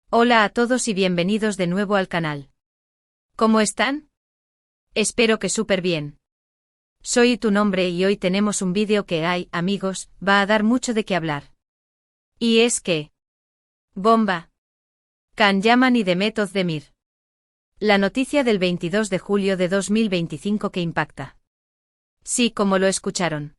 Hola a todos y bienvenidos de nuevo al canal. ¿Cómo están? Espero que súper bien. Soy tu nombre y hoy tenemos un vídeo que amigos, va a dar mucho de qué hablar. Y es que... ¡Bomba! Can Yaman y Demet Özdemir. La noticia del 22 de julio de 2025 que impacta. Sí, como lo escucharon.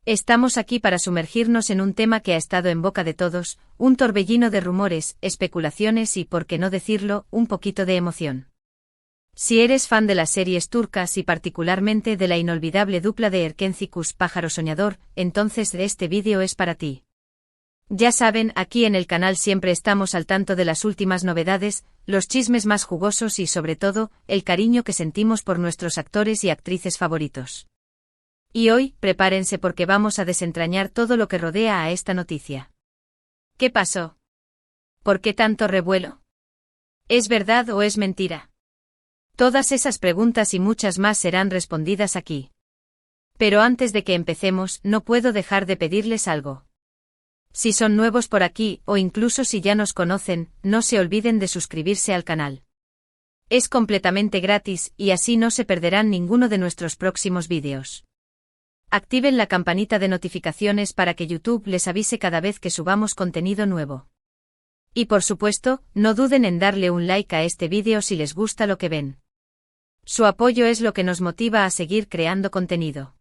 Estamos aquí para sumergirnos en un tema que ha estado en boca de todos, un torbellino de rumores, especulaciones y, por qué no decirlo, un poquito de emoción. Si eres fan de las series turcas y particularmente de la inolvidable dupla de Erkenci Pájaro Soñador, entonces este vídeo es para ti. Ya saben, aquí en el canal siempre estamos al tanto de las últimas novedades, los chismes más jugosos y sobre todo, el cariño que sentimos por nuestros actores y actrices favoritos. Y hoy, prepárense porque vamos a desentrañar todo lo que rodea a esta noticia. ¿Qué pasó? ¿Por qué tanto revuelo? ¿Es verdad o es mentira? Todas esas preguntas y muchas más serán respondidas aquí. Pero antes de que empecemos, no puedo dejar de pedirles algo. Si son nuevos por aquí, o incluso si ya nos conocen, no se olviden de suscribirse al canal. Es completamente gratis, y así no se perderán ninguno de nuestros próximos vídeos. Activen la campanita de notificaciones para que YouTube les avise cada vez que subamos contenido nuevo. Y por supuesto, no duden en darle un like a este vídeo si les gusta lo que ven. Su apoyo es lo que nos motiva a seguir creando contenido.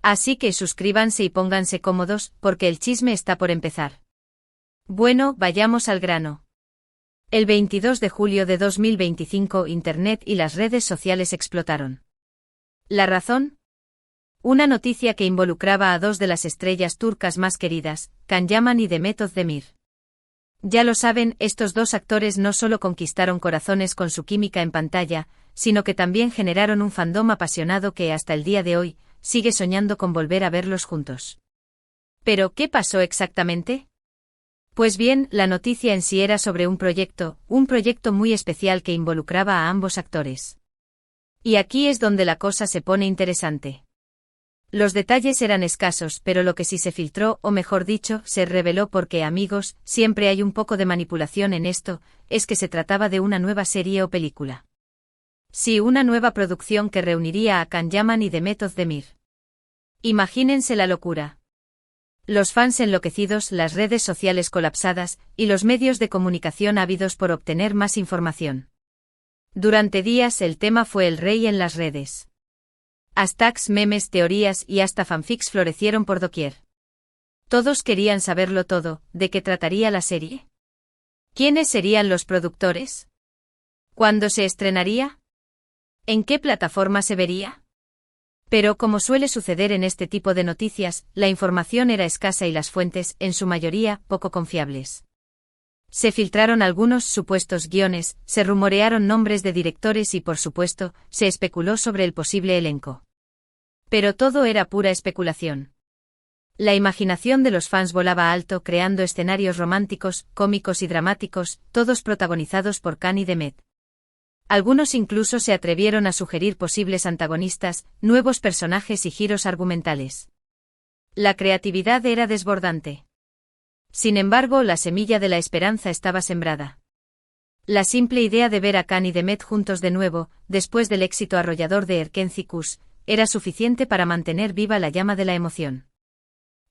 Así que suscríbanse y pónganse cómodos, porque el chisme está por empezar. Bueno, vayamos al grano. El 22 de julio de 2025 Internet y las redes sociales explotaron. ¿La razón? Una noticia que involucraba a dos de las estrellas turcas más queridas, Can Yaman y Demet Özdemir. Ya lo saben, estos dos actores no solo conquistaron corazones con su química en pantalla, sino que también generaron un fandom apasionado que hasta el día de hoy, sigue soñando con volver a verlos juntos. ¿Pero qué pasó exactamente? Pues bien, la noticia en sí era sobre un proyecto muy especial que involucraba a ambos actores. Y aquí es donde la cosa se pone interesante. Los detalles eran escasos, pero lo que sí se filtró, o mejor dicho, se reveló porque, amigos, siempre hay un poco de manipulación en esto, es que se trataba de una nueva serie o película. Sí, una nueva producción que reuniría a Can Yaman y Demet Özdemir. Imagínense la locura. Los fans enloquecidos, las redes sociales colapsadas, y los medios de comunicación ávidos por obtener más información. Durante días el tema fue el rey en las redes. Hashtags, memes, teorías y hasta fanfics florecieron por doquier. Todos querían saberlo todo, ¿de qué trataría la serie? ¿Quiénes serían los productores? ¿Cuándo se estrenaría? ¿En qué plataforma se vería? Pero como suele suceder en este tipo de noticias, la información era escasa y las fuentes, en su mayoría, poco confiables. Se filtraron algunos supuestos guiones, se rumorearon nombres de directores y por supuesto, se especuló sobre el posible elenco. Pero todo era pura especulación. La imaginación de los fans volaba alto creando escenarios románticos, cómicos y dramáticos, todos protagonizados por Can y Demet. Algunos incluso se atrevieron a sugerir posibles antagonistas, nuevos personajes y giros argumentales. La creatividad era desbordante. Sin embargo, la semilla de la esperanza estaba sembrada. La simple idea de ver a Can y Demet juntos de nuevo, después del éxito arrollador de Erkenci, era suficiente para mantener viva la llama de la emoción.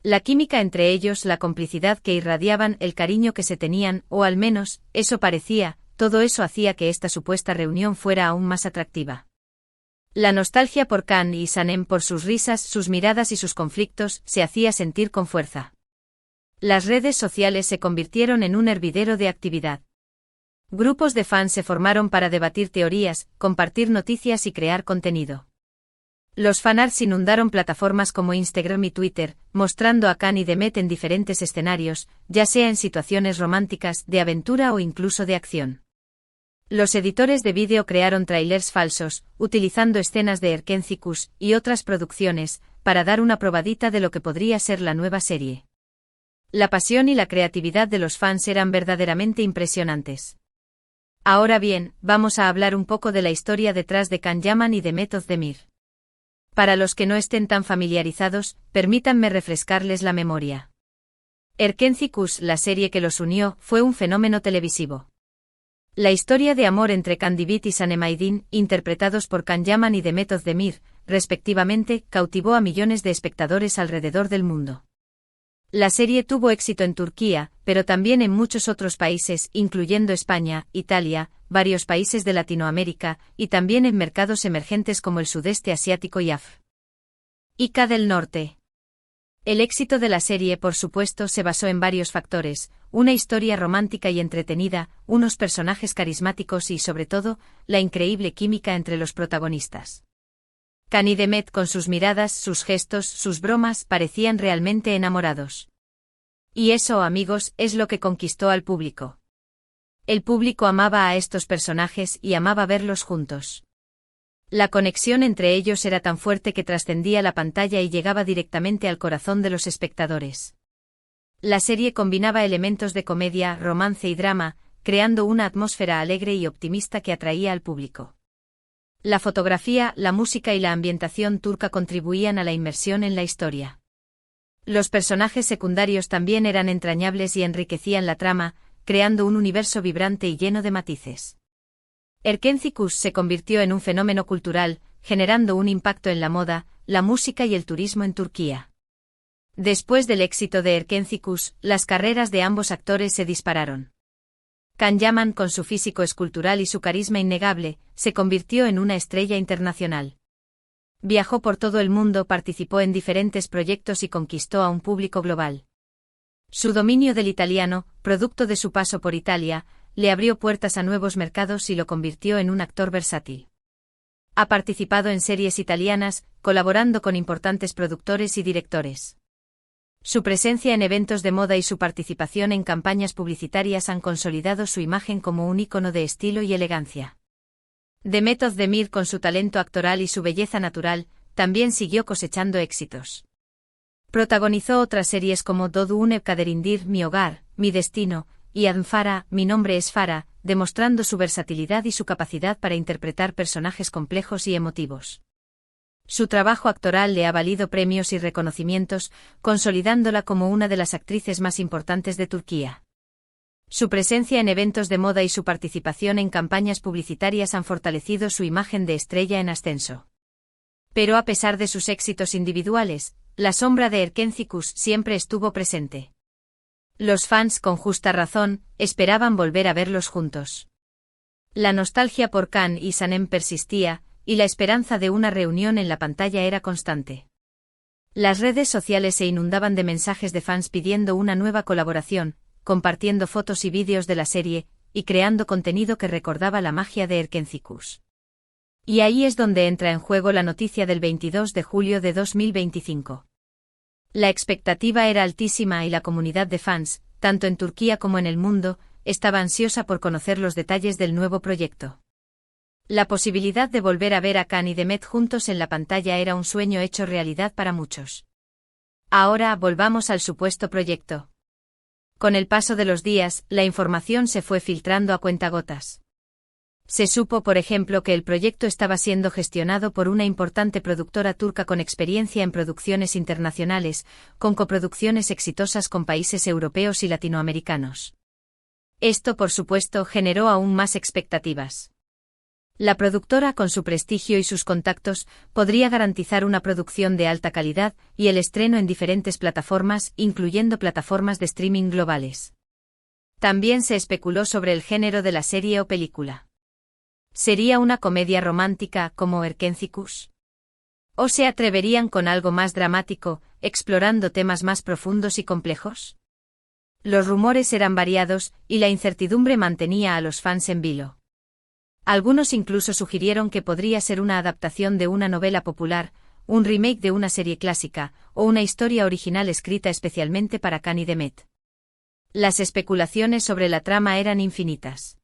La química entre ellos, la complicidad que irradiaban, el cariño que se tenían, o al menos, eso parecía, todo eso hacía que esta supuesta reunión fuera aún más atractiva. La nostalgia por Can y Sanem, por sus risas, sus miradas y sus conflictos, se hacía sentir con fuerza. Las redes sociales se convirtieron en un hervidero de actividad. Grupos de fans se formaron para debatir teorías, compartir noticias y crear contenido. Los fanarts inundaron plataformas como Instagram y Twitter, mostrando a Can y Demet en diferentes escenarios, ya sea en situaciones románticas, de aventura o incluso de acción. Los editores de vídeo crearon trailers falsos, utilizando escenas de Erkenci y otras producciones, para dar una probadita de lo que podría ser la nueva serie. La pasión y la creatividad de los fans eran verdaderamente impresionantes. Ahora bien, vamos a hablar un poco de la historia detrás de Can Yaman y Demet Özdemir. Para los que no estén tan familiarizados, permítanme refrescarles la memoria. Erkenzicus, la serie que los unió, fue un fenómeno televisivo. La historia de amor entre Candivit y Sanem, interpretados por Can Yaman y Demet Özdemir, respectivamente, cautivó a millones de espectadores alrededor del mundo. La serie tuvo éxito en Turquía, pero también en muchos otros países, incluyendo España, Italia, varios países de Latinoamérica, y también en mercados emergentes como el sudeste asiático y África del Norte. El éxito de la serie, por supuesto, se basó en varios factores: una historia romántica y entretenida, unos personajes carismáticos y, sobre todo, la increíble química entre los protagonistas. Can y Demet, con sus miradas, sus gestos, sus bromas, parecían realmente enamorados. Y eso, amigos, es lo que conquistó al público. El público amaba a estos personajes y amaba verlos juntos. La conexión entre ellos era tan fuerte que trascendía la pantalla y llegaba directamente al corazón de los espectadores. La serie combinaba elementos de comedia, romance y drama, creando una atmósfera alegre y optimista que atraía al público. La fotografía, la música y la ambientación turca contribuían a la inmersión en la historia. Los personajes secundarios también eran entrañables y enriquecían la trama, creando un universo vibrante y lleno de matices. Erkenzicus se convirtió en un fenómeno cultural, generando un impacto en la moda, la música y el turismo en Turquía. Después del éxito de Erkenzicus, las carreras de ambos actores se dispararon. Can Yaman, con su físico escultural y su carisma innegable, se convirtió en una estrella internacional. Viajó por todo el mundo, participó en diferentes proyectos y conquistó a un público global. Su dominio del italiano, producto de su paso por Italia, le abrió puertas a nuevos mercados y lo convirtió en un actor versátil. Ha participado en series italianas, colaborando con importantes productores y directores. Su presencia en eventos de moda y su participación en campañas publicitarias han consolidado su imagen como un ícono de estilo y elegancia. Demet Özdemir, con su talento actoral y su belleza natural, también siguió cosechando éxitos. Protagonizó otras series como Doğduğun Kaderindir, Mi Hogar, Mi Destino, y Adm Farah, Mi Nombre es Farah, demostrando su versatilidad y su capacidad para interpretar personajes complejos y emotivos. Su trabajo actoral le ha valido premios y reconocimientos, consolidándola como una de las actrices más importantes de Turquía. Su presencia en eventos de moda y su participación en campañas publicitarias han fortalecido su imagen de estrella en ascenso. Pero a pesar de sus éxitos individuales, la sombra de Erkenzicus siempre estuvo presente. Los fans, con justa razón, esperaban volver a verlos juntos. La nostalgia por Can y Sanem persistía, y la esperanza de una reunión en la pantalla era constante. Las redes sociales se inundaban de mensajes de fans pidiendo una nueva colaboración, compartiendo fotos y vídeos de la serie, y creando contenido que recordaba la magia de Erkenzicus. Y ahí es donde entra en juego la noticia del 22 de julio de 2025. La expectativa era altísima y la comunidad de fans, tanto en Turquía como en el mundo, estaba ansiosa por conocer los detalles del nuevo proyecto. La posibilidad de volver a ver a Can y Demet juntos en la pantalla era un sueño hecho realidad para muchos. Ahora volvamos al supuesto proyecto. Con el paso de los días, la información se fue filtrando a cuentagotas. Se supo, por ejemplo, que el proyecto estaba siendo gestionado por una importante productora turca con experiencia en producciones internacionales, con coproducciones exitosas con países europeos y latinoamericanos. Esto, por supuesto, generó aún más expectativas. La productora, con su prestigio y sus contactos, podría garantizar una producción de alta calidad y el estreno en diferentes plataformas, incluyendo plataformas de streaming globales. También se especuló sobre el género de la serie o película. ¿Sería una comedia romántica como Erkenzicus? ¿O se atreverían con algo más dramático, explorando temas más profundos y complejos? Los rumores eran variados, y la incertidumbre mantenía a los fans en vilo. Algunos incluso sugirieron que podría ser una adaptación de una novela popular, un remake de una serie clásica, o una historia original escrita especialmente para Can y Demet. Las especulaciones sobre la trama eran infinitas.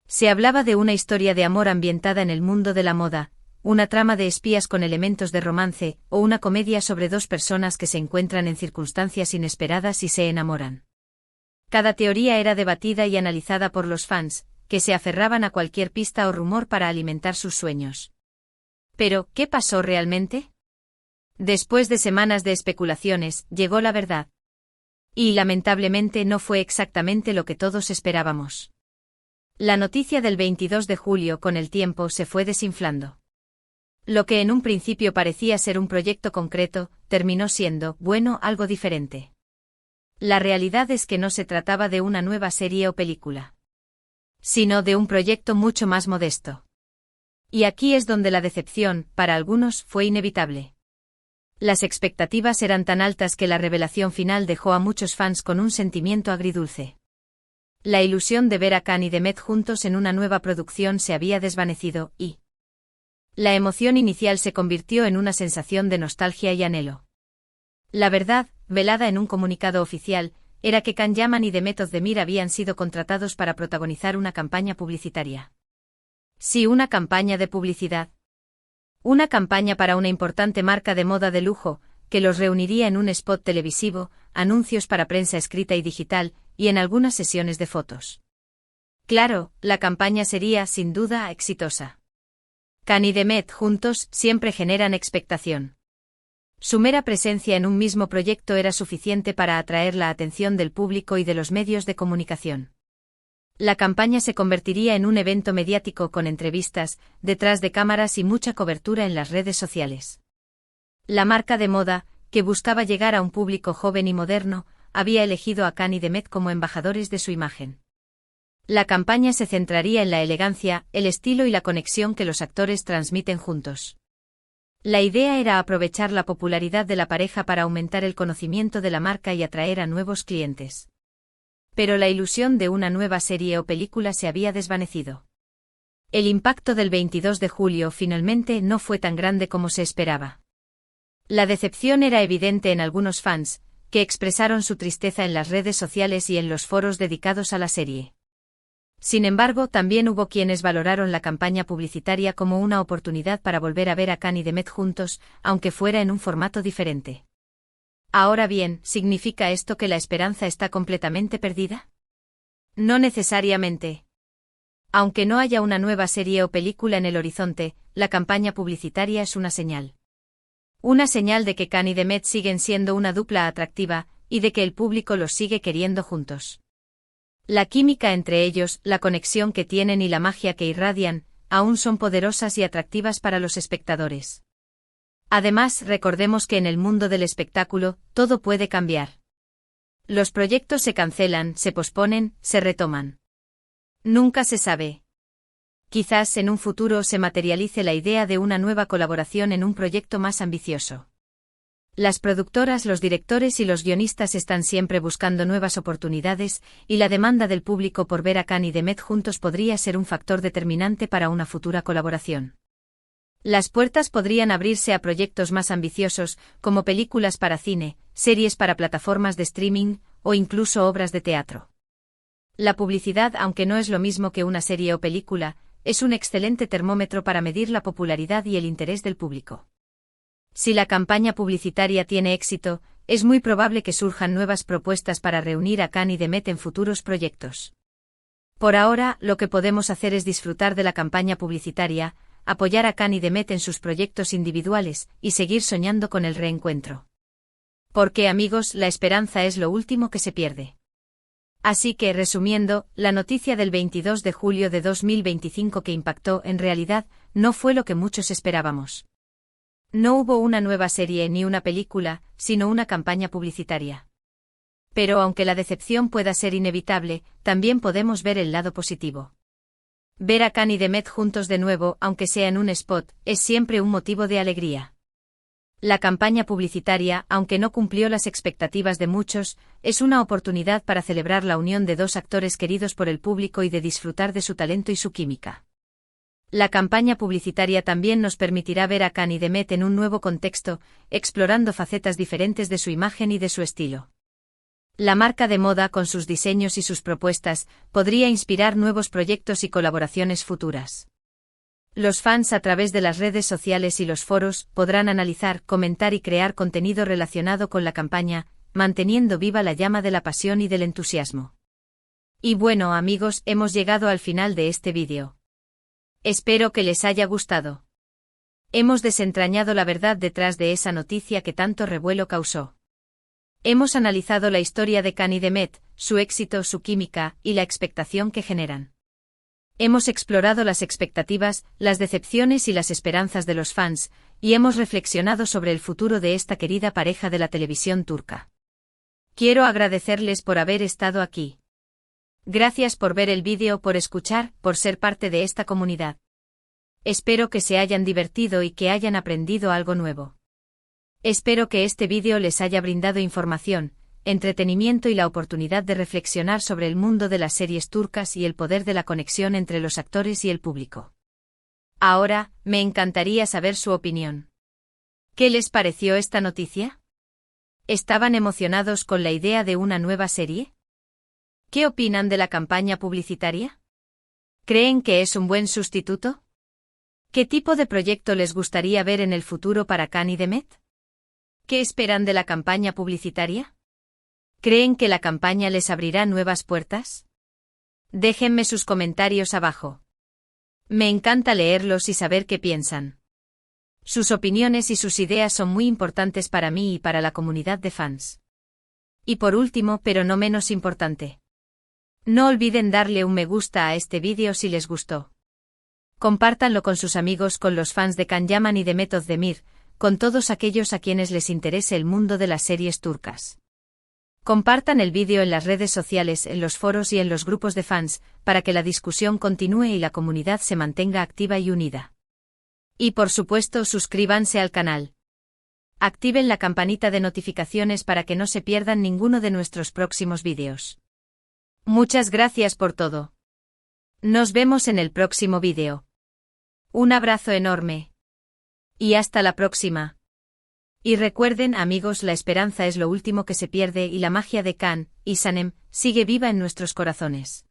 Se hablaba de una historia de amor ambientada en el mundo de la moda, una trama de espías con elementos de romance, o una comedia sobre dos personas que se encuentran en circunstancias inesperadas y se enamoran. Cada teoría era debatida y analizada por los fans, que se aferraban a cualquier pista o rumor para alimentar sus sueños. Pero, ¿qué pasó realmente? Después de semanas de especulaciones, llegó la verdad. Y lamentablemente no fue exactamente lo que todos esperábamos. La noticia del 22 de julio con el tiempo se fue desinflando. Lo que en un principio parecía ser un proyecto concreto, terminó siendo, bueno, algo diferente. La realidad es que no se trataba de una nueva serie o película, sino de un proyecto mucho más modesto. Y aquí es donde la decepción, para algunos, fue inevitable. Las expectativas eran tan altas que la revelación final dejó a muchos fans con un sentimiento agridulce. La ilusión de ver a Khan y Demet juntos en una nueva producción se había desvanecido, y la emoción inicial se convirtió en una sensación de nostalgia y anhelo. La verdad, velada en un comunicado oficial, era que Can Yaman y Demet Özdemir habían sido contratados para protagonizar una campaña publicitaria. Sí, una campaña de publicidad. Una campaña para una importante marca de moda de lujo, que los reuniría en un spot televisivo, anuncios para prensa escrita y digital, y en algunas sesiones de fotos. Claro, la campaña sería, sin duda, exitosa. Can y Demet juntos siempre generan expectación. Su mera presencia en un mismo proyecto era suficiente para atraer la atención del público y de los medios de comunicación. La campaña se convertiría en un evento mediático con entrevistas, detrás de cámaras y mucha cobertura en las redes sociales. La marca de moda, que buscaba llegar a un público joven y moderno, había elegido a Can y Demet como embajadores de su imagen. La campaña se centraría en la elegancia, el estilo y la conexión que los actores transmiten juntos. La idea era aprovechar la popularidad de la pareja para aumentar el conocimiento de la marca y atraer a nuevos clientes. Pero la ilusión de una nueva serie o película se había desvanecido. El impacto del 22 de julio finalmente no fue tan grande como se esperaba. La decepción era evidente en algunos fans, que expresaron su tristeza en las redes sociales y en los foros dedicados a la serie. Sin embargo, también hubo quienes valoraron la campaña publicitaria como una oportunidad para volver a ver a Can y Demet juntos, aunque fuera en un formato diferente. Ahora bien, ¿significa esto que la esperanza está completamente perdida? No necesariamente. Aunque no haya una nueva serie o película en el horizonte, la campaña publicitaria es una señal. Una señal de que Can y Demet siguen siendo una dupla atractiva, y de que el público los sigue queriendo juntos. La química entre ellos, la conexión que tienen y la magia que irradian, aún son poderosas y atractivas para los espectadores. Además, recordemos que en el mundo del espectáculo, todo puede cambiar. Los proyectos se cancelan, se posponen, se retoman. Nunca se sabe. Quizás en un futuro se materialice la idea de una nueva colaboración en un proyecto más ambicioso. Las productoras, los directores y los guionistas están siempre buscando nuevas oportunidades, y la demanda del público por ver a Can y Demet juntos podría ser un factor determinante para una futura colaboración. Las puertas podrían abrirse a proyectos más ambiciosos, como películas para cine, series para plataformas de streaming, o incluso obras de teatro. La publicidad, aunque no es lo mismo que una serie o película, es un excelente termómetro para medir la popularidad y el interés del público. Si la campaña publicitaria tiene éxito, es muy probable que surjan nuevas propuestas para reunir a Can y Demet en futuros proyectos. Por ahora, lo que podemos hacer es disfrutar de la campaña publicitaria, apoyar a Can y Demet en sus proyectos individuales, y seguir soñando con el reencuentro. Porque, amigos, la esperanza es lo último que se pierde. Así que, resumiendo, la noticia del 22 de julio de 2025 que impactó, en realidad, no fue lo que muchos esperábamos. No hubo una nueva serie ni una película, sino una campaña publicitaria. Pero aunque la decepción pueda ser inevitable, también podemos ver el lado positivo. Ver a Can y Demet juntos de nuevo, aunque sea en un spot, es siempre un motivo de alegría. La campaña publicitaria, aunque no cumplió las expectativas de muchos, es una oportunidad para celebrar la unión de dos actores queridos por el público y de disfrutar de su talento y su química. La campaña publicitaria también nos permitirá ver a Can y Demet en un nuevo contexto, explorando facetas diferentes de su imagen y de su estilo. La marca de moda, con sus diseños y sus propuestas, podría inspirar nuevos proyectos y colaboraciones futuras. Los fans, a través de las redes sociales y los foros, podrán analizar, comentar y crear contenido relacionado con la campaña, manteniendo viva la llama de la pasión y del entusiasmo. Y bueno, amigos, hemos llegado al final de este vídeo. Espero que les haya gustado. Hemos desentrañado la verdad detrás de esa noticia que tanto revuelo causó. Hemos analizado la historia de Khan y Demet, su éxito, su química, y la expectación que generan. Hemos explorado las expectativas, las decepciones y las esperanzas de los fans, y hemos reflexionado sobre el futuro de esta querida pareja de la televisión turca. Quiero agradecerles por haber estado aquí. Gracias por ver el vídeo, por escuchar, por ser parte de esta comunidad. Espero que se hayan divertido y que hayan aprendido algo nuevo. Espero que este vídeo les haya brindado información, entretenimiento y la oportunidad de reflexionar sobre el mundo de las series turcas y el poder de la conexión entre los actores y el público. Ahora, me encantaría saber su opinión. ¿Qué les pareció esta noticia? ¿Estaban emocionados con la idea de una nueva serie? ¿Qué opinan de la campaña publicitaria? ¿Creen que es un buen sustituto? ¿Qué tipo de proyecto les gustaría ver en el futuro para Khan y Demet? ¿Qué esperan de la campaña publicitaria? ¿Creen que la campaña les abrirá nuevas puertas? Déjenme sus comentarios abajo. Me encanta leerlos y saber qué piensan. Sus opiniones y sus ideas son muy importantes para mí y para la comunidad de fans. Y por último, pero no menos importante, no olviden darle un me gusta a este vídeo si les gustó. Compártanlo con sus amigos, con los fans de Can Yaman y Demet Özdemir, con todos aquellos a quienes les interese el mundo de las series turcas. Compartan el vídeo en las redes sociales, en los foros y en los grupos de fans, para que la discusión continúe y la comunidad se mantenga activa y unida. Y por supuesto, suscríbanse al canal. Activen la campanita de notificaciones para que no se pierdan ninguno de nuestros próximos vídeos. Muchas gracias por todo. Nos vemos en el próximo vídeo. Un abrazo enorme. Y hasta la próxima. Y recuerden, amigos, la esperanza es lo último que se pierde y la magia de Khan y Sanem sigue viva en nuestros corazones.